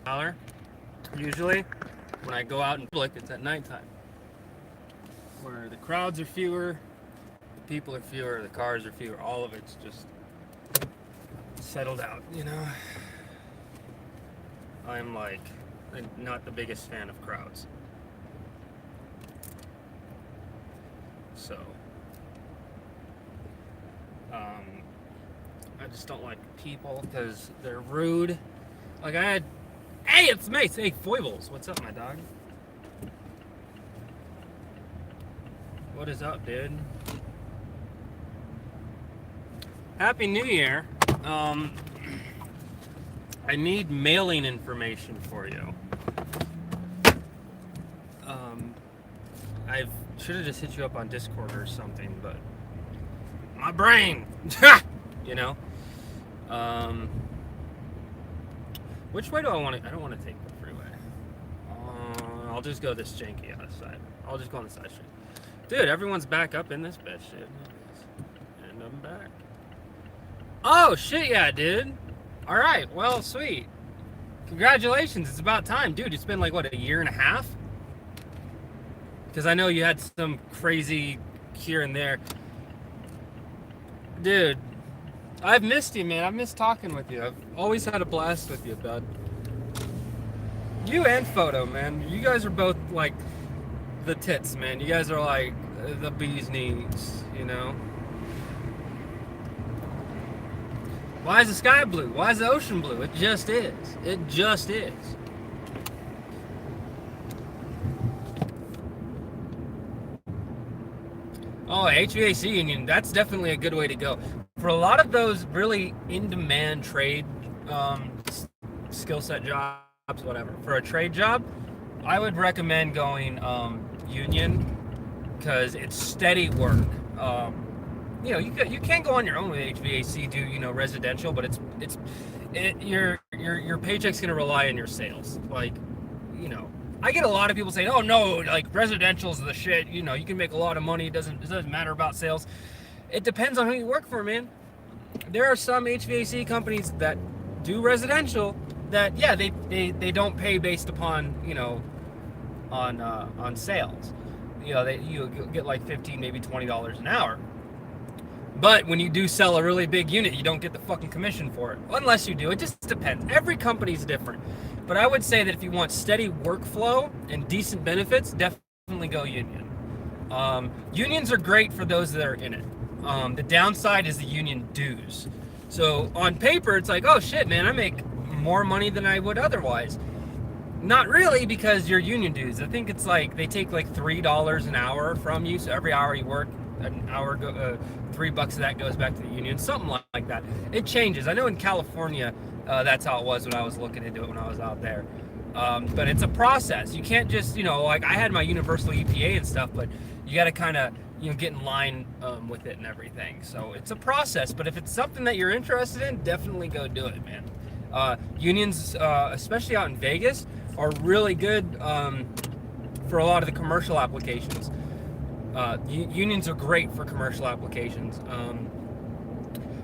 hour. Usually, when I go out in public, it's at nighttime, where the crowds are fewer, the people are fewer, the cars are fewer. All of it's just settled out. I'm like not the biggest fan of crowds, so I just don't like people because they're rude. Like hey, it's Mace. Hey, Foibles, what's up, my dog? What is up, dude? Happy New Year. I need mailing information for you. I should have just hit you up on Discord or something, but my brain, you know. Which way do I want to? I don't want to take the freeway. I'll just go this janky other side. I'll just go on the side street. Dude, everyone's back up in this bitch, dude. And I'm back. Oh shit, yeah, dude. All right, well, sweet. Congratulations, it's about time, dude. It's been like what, a year and a half? Because I know you had some crazy here and there. Dude, I've missed you, man. I've missed talking with you. I've always had a blast with you, bud. You and Photo, man. You guys are both like the tits, man. You guys are like the bee's knees, you know? Why is the sky blue? Why is the ocean blue? It just is. It just is. Oh, HVAC union, that's definitely a good way to go. For a lot of those really in-demand trade skill set jobs, whatever, for a trade job, I would recommend going union because it's steady work. You can go on your own with HVAC, do residential, but your paycheck's gonna rely on your sales. Like, I get a lot of people saying, "Oh no, like residential's the shit." You can make a lot of money. It doesn't matter about sales. It depends on who you work for, man. There are some HVAC companies that do residential that, yeah, they don't pay based upon on sales. You get like $15, maybe $20 an hour. But when you do sell a really big unit, you don't get the fucking commission for it. Unless you do. It just depends. Every company's different. But I would say that if you want steady workflow and decent benefits, definitely go union. Unions are great for those that are in it. The downside is the union dues. So on paper, it's like, oh shit, man, I make more money than I would otherwise. Not really, because your union dues. I think it's like they take like $3 an hour from you. So every hour you work, an hour $3 of that goes back to the union, something like that. It changes. I know in California, that's how it was when I was looking into it when I was out there. But it's a process. You can't just, like I had my universal EPA and stuff, but you got to kind of, get in line with it and everything. So it's a process. But if it's something that you're interested in, definitely go do it, man. Unions, especially out in Vegas, are really good for a lot of the commercial applications. Unions are great for commercial applications.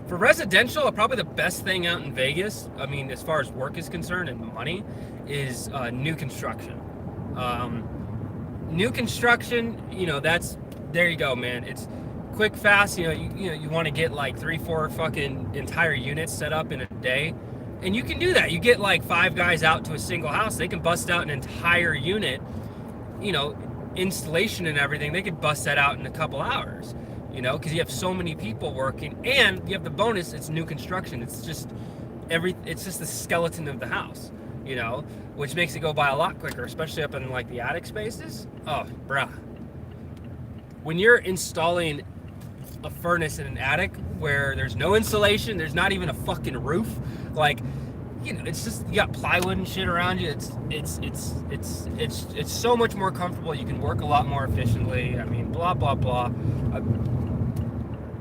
For residential, probably the best thing out in Vegas, I mean, as far as work is concerned and money, is new construction. New construction, there you go, man. It's quick, fast. You want to get like 3-4 fucking entire units set up in a day, and you can do that. You get like 5 guys out to a single house, they can bust out an entire unit. Installation and everything, they could bust that out in a couple hours. Because you have so many people working, and you have the bonus. It's new construction. It's just the skeleton of the house. Which makes it go by a lot quicker, especially up in like the attic spaces. Oh, bruh. When you're installing a furnace in an attic where there's no insulation, there's not even a fucking roof, like, it's just, you got plywood and shit around you. It's so much more comfortable. You can work a lot more efficiently. I mean, blah blah blah.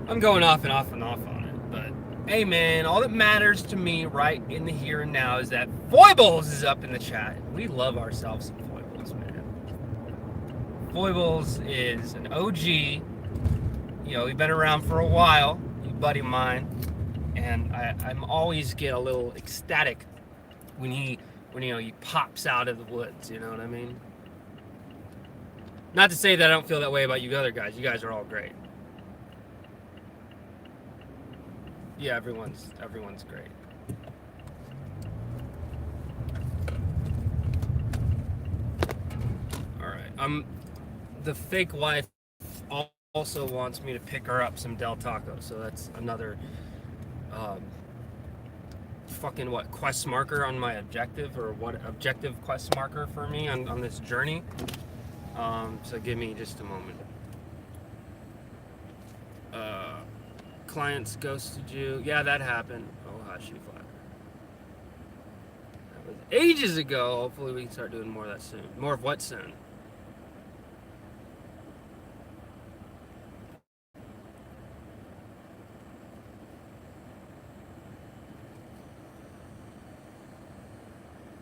I'm going off and off and off on it, but hey, man, all that matters to me right in the here and now is that Foibles is up in the chat. We love ourselves some Foibles, man. Foibles is an OG. We've been around for a while, you buddy of mine, and I'm always get a little ecstatic when he when he pops out of the woods. You know what I mean? Not to say that I don't feel that way about you other guys. You guys are all great. Yeah, everyone's great. All right. The fake wife also wants me to pick her up some Del Taco, so that's another fucking quest marker on my objective, or what objective quest marker for me on this journey. So give me just a moment. Clients ghosted you. Yeah, that happened. Oh, hush, you flat. That was ages ago. Hopefully we can start doing more of that soon. More of what soon?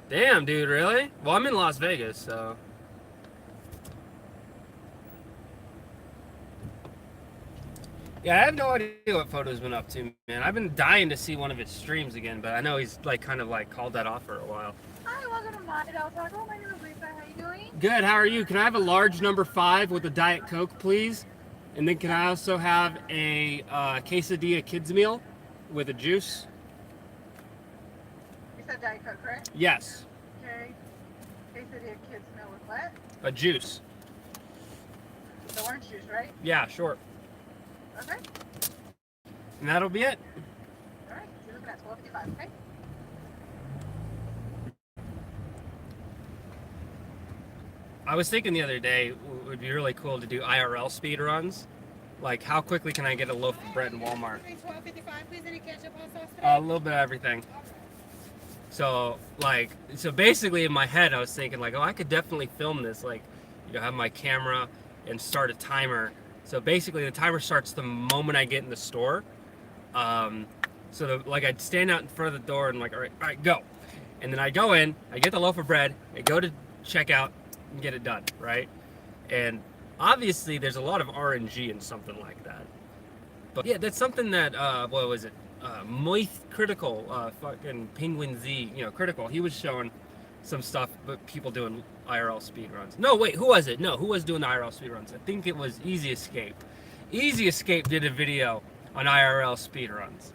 Damn, dude, really? Well, I'm in Las Vegas, so... Yeah, I have no idea what Photo's been up to, man. I've been dying to see one of his streams again, but I know he's kind of called that off for a while. Hi, welcome to my Del Taco. My name is Lisa. How are you doing? Good, how are you? Can I have a large number 5 with a Diet Coke, please? And then can I also have a quesadilla kids meal with a juice? You said Diet Coke, correct? Yes. Okay. Quesadilla kids meal with what? A juice. The orange juice, right? Yeah, sure. Okay. And that'll be it. All right. You're looking at $12.55, okay? I was thinking the other day it would be really cool to do IRL speed runs. Like, how quickly can I get a loaf of bread in Walmart? $12.55, please. Any ketchup on sauce today? A little bit of everything. So basically in my head I was thinking oh, I could definitely film this, have my camera and start a timer. So basically the timer starts the moment I get in the store. I'd stand out in front of the door and all right, go. And then I go in, I get the loaf of bread, I go to checkout and get it done, right? And obviously there's a lot of RNG in something like that. But yeah, that's something that, what was it? Moist Critical, fucking Penguin Z, Critical. He was showing some stuff, but people doing IRL speed runs. No, wait, who was it? No, who was doing the IRL speed runs? I think it was Easy Escape. Easy Escape did a video on IRL speed runs.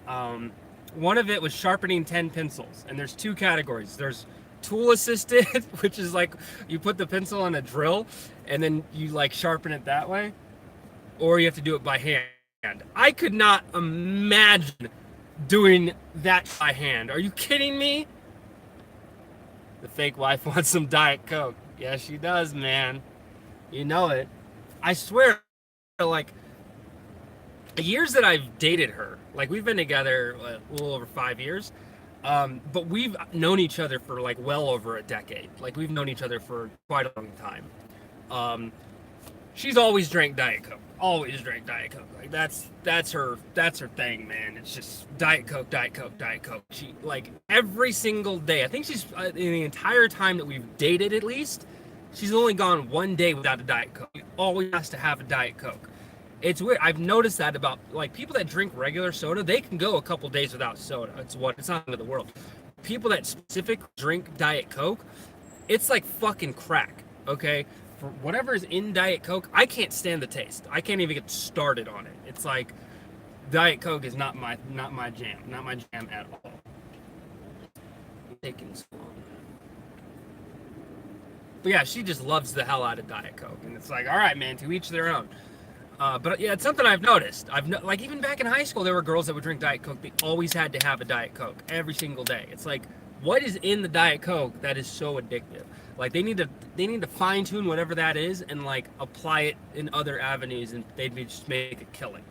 One of it was sharpening 10 pencils, and there's 2 categories. There's tool assisted, which is you put the pencil on a drill, and then you sharpen it that way, or you have to do it by hand. I could not imagine doing that by hand. Are you kidding me? The fake wife wants some Diet Coke. Yeah, she does, man. You know it. I swear, the years that I've dated her, we've been together a little over 5 years, but we've known each other for well over a decade. We've known each other for quite a long time. She's always drank Diet Coke. Always drank Diet Coke. That's her thing, man. It's just Diet Coke, Diet Coke, Diet Coke. She every single day. I think she's in the entire time that we've dated, at least, she's only gone one day without a Diet Coke. She always has to have a Diet Coke. It's weird. I've noticed that about people that drink regular soda, they can go a couple days without soda. It's not the end of the world. People that specifically drink Diet Coke, it's like fucking crack. Okay. For whatever is in Diet Coke, I can't stand the taste. I can't even get started on it. It's Diet Coke is not my jam. Not my jam at all. Taking so long. But yeah, she just loves the hell out of Diet Coke. And it's all right, man, to each their own. But yeah, it's something I've noticed. Even back in high school, there were girls that would drink Diet Coke. They always had to have a Diet Coke every single day. It's what is in the Diet Coke that is so addictive? They need to fine tune whatever that is and apply it in other avenues, and they'd just make a killing.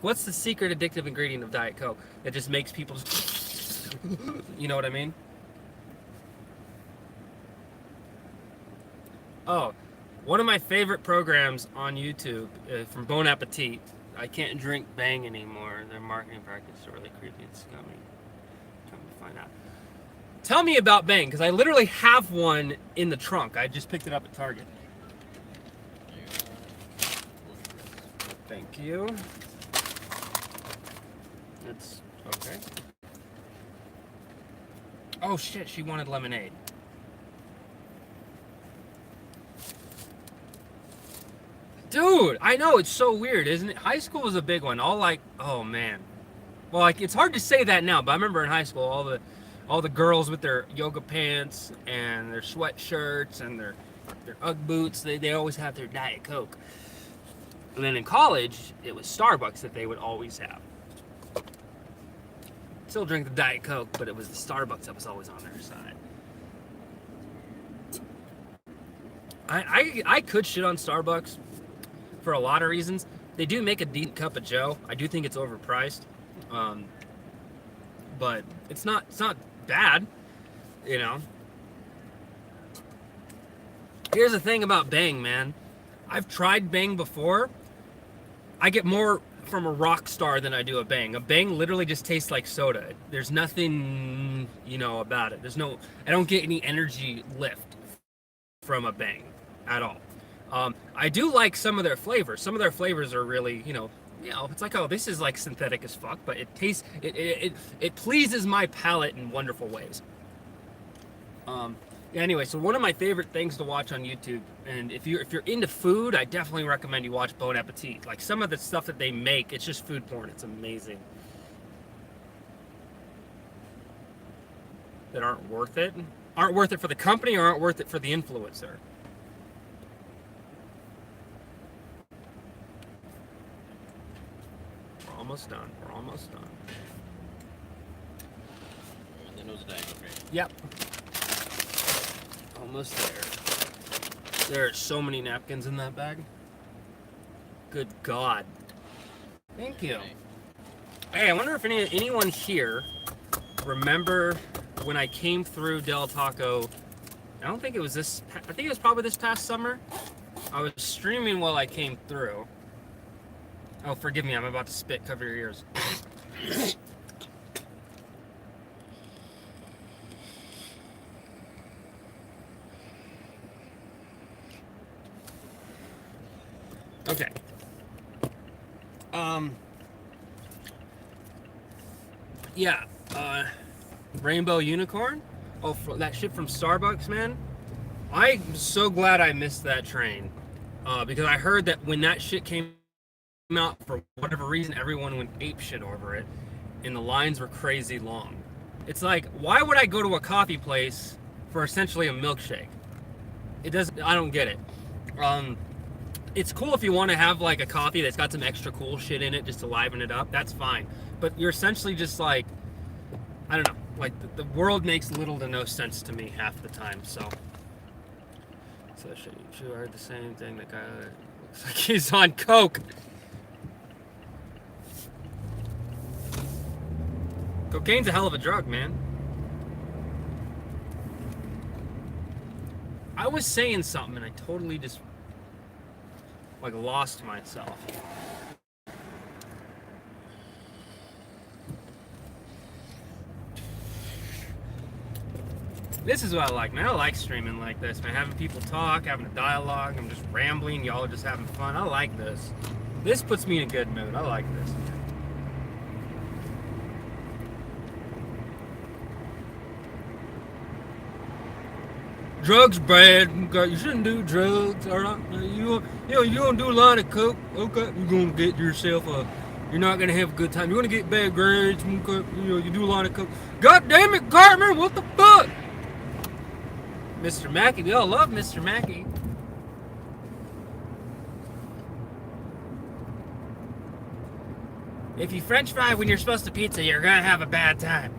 What's the secret addictive ingredient of Diet Coke that just makes people you know what I mean? Oh, one of my favorite programs on YouTube from Bon Appetit. I can't drink Bang anymore. Their marketing practice is really creepy and scummy. Come to find out. Tell me about Bang, because I literally have one in the trunk. I just picked it up at Target. Thank you. It's okay. Oh shit, she wanted lemonade. Dude, I know, it's so weird, isn't it? High school was a big one. All like, oh man. Well, like it's hard to say that now, but I remember in high school all the girls with their yoga pants and their sweatshirts and their UGG boots, they always have their Diet Coke. And then in college, it was Starbucks that they would always have. Still drink the Diet Coke, but it was the Starbucks that was always on their side. I could shit on Starbucks for a lot of reasons. They do make a decent cup of Joe. I do think it's overpriced, but it's not bad, you know. Here's the thing about Bang, man. I've tried Bang before. I get more from a Rockstar than I do a Bang. A Bang literally just tastes like soda. There's nothing, you know, about it. I don't get any energy lift from a Bang at all. I do like some of their flavors. Some of their flavors are really, you know, it's like, oh, this is like synthetic as fuck, but it tastes, it pleases my palate in wonderful ways. Anyway, so one of my favorite things to watch on YouTube, and if you're into food, I definitely recommend you watch Bon Appetit. Like some of the stuff that they make, it's just food porn. It's amazing. That aren't worth it for the company or aren't worth it for the influencer. We're almost done. And then it was a diagonal, right? Yep. Almost there. There are so many napkins in that bag. Good God. Thank you. Hey, I wonder if anyone here remember when I came through Del Taco. I don't think it was I think it was probably this past summer. I was streaming while I came through. Oh, forgive me, I'm about to spit. Cover your ears. Okay. Yeah. Rainbow Unicorn. Oh, that shit from Starbucks, man. I'm so glad I missed that train. Because I heard that when that shit came out, for whatever reason, everyone went ape shit over it, and the lines were crazy long. It's like, why would I go to a coffee place for essentially a milkshake? I don't get it. It's cool if you want to have like a coffee that's got some extra cool shit in it just to liven it up. That's fine. But you're essentially just like, I don't know, like the world makes little to no sense to me half the time. So you heard the same thing. That guy looks like he's on coke. Cocaine's a hell of a drug, man. I was saying something and I totally just like lost myself. This is what I like, man. I like streaming like this, man. Having people talk, having a dialogue. I'm just rambling. Y'all are just having fun. I like this. This puts me in a good mood. I like this. Drugs bad. You shouldn't do drugs. All right, you don't do a lot of coke. Okay, you're gonna get yourself you're not gonna have a good time. You're gonna get bad grades. Okay, you do a lot of coke. God damn it, Cartman! What the fuck? Mr. Mackey, we all love Mr. Mackey. If you French fry when you're supposed to pizza, you're gonna have a bad time.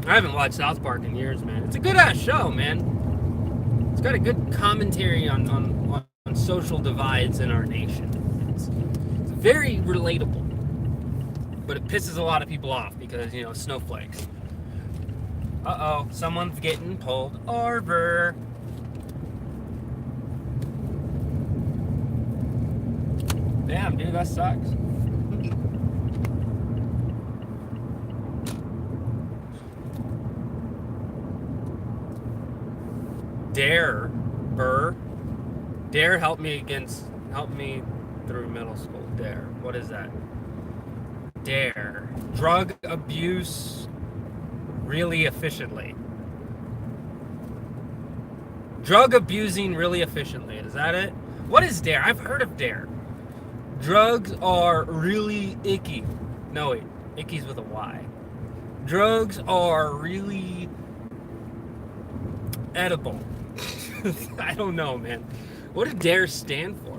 I haven't watched South Park in years, man. It's a good ass show, man. It's got a good commentary on social divides in our nation. It's very relatable, but it pisses a lot of people off because, you know, snowflakes. Uh-oh, someone's getting pulled over. Damn, dude, that sucks. Dare help me through middle school. Dare. What is that? Dare. Drug abuse really efficiently. Drug abusing really efficiently. Is that it? What is DARE? I've heard of DARE. Drugs are really icky. No, wait. Icky's with a Y. Drugs are really edible. I don't know, man. What did DARE stand for?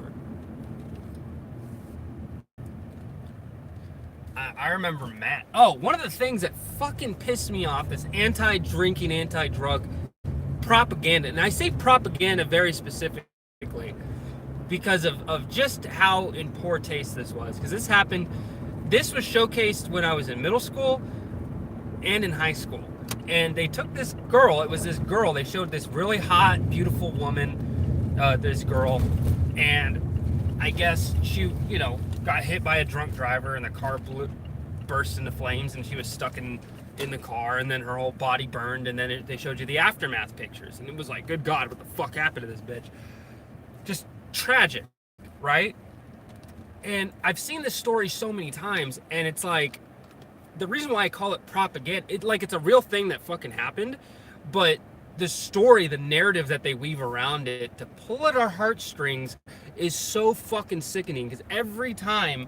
I remember Matt. Oh, one of the things that fucking pissed me off is anti-drinking, anti-drug propaganda. And I say propaganda very specifically because of just how in poor taste this was. Because this was showcased when I was in middle school and in high school. And they took this girl, it was this girl, they showed this really hot, beautiful woman, this girl, and I guess she, got hit by a drunk driver and the car burst into flames and she was stuck in the car and then her whole body burned and then they showed you the aftermath pictures and it was like, good God, what the fuck happened to this bitch? Just tragic, right? And I've seen this story so many times and it's like, the reason why I call it propaganda, it's a real thing that fucking happened, but the story, the narrative that they weave around it to pull at our heartstrings is so fucking sickening because every time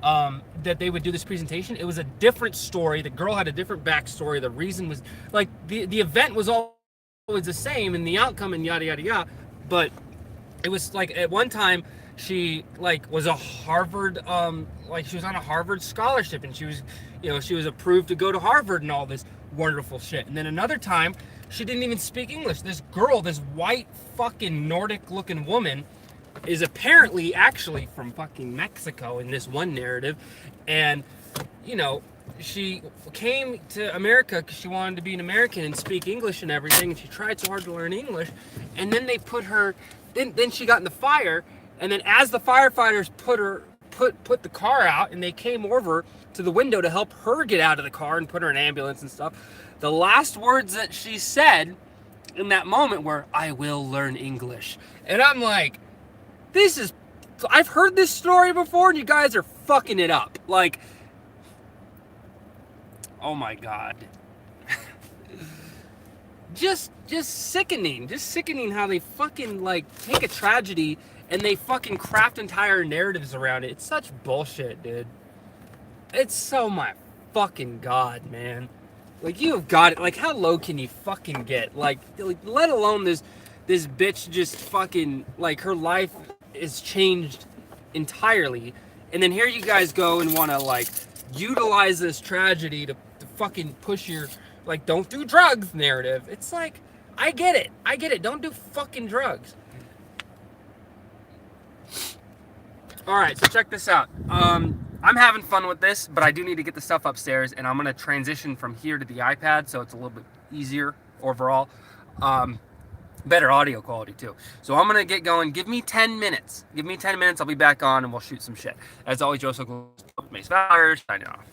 that they would do this presentation, it was a different story. The girl had a different backstory. The reason was like the event was always the same and the outcome and yada yada yada, but it was like at one time she was a Harvard she was on a Harvard scholarship and she was approved to go to Harvard and all this wonderful shit. And then another time she didn't even speak English. This girl, this white fucking Nordic looking woman is apparently actually from fucking Mexico in this one narrative. And she came to America because she wanted to be an American and speak English and everything. And she tried so hard to learn English. And then they put her, then she got in the fire. And then as the firefighters put the car out and they came over to the window to help her get out of the car and put her in an ambulance and stuff, the last words that she said in that moment were, "I will learn English." And I'm like, I've heard this story before and you guys are fucking it up. Like, oh my God. just sickening how they fucking take a tragedy and they fucking craft entire narratives around it. It's such bullshit, dude. It's so my fucking God, man. You have got it. How low can you fucking get? Let alone this bitch just fucking, her life is changed entirely. And then here you guys go and want to, utilize this tragedy to fucking push your, don't do drugs narrative. It's I get it. Don't do fucking drugs. All right, so check this out. I'm having fun with this, but I do need to get the stuff upstairs, and I'm going to transition from here to the iPad, so it's a little bit easier overall. Better audio quality, too. So I'm going to get going. Give me 10 minutes. I'll be back on, and we'll shoot some shit. As always, Joseph Mace Valor, signing off.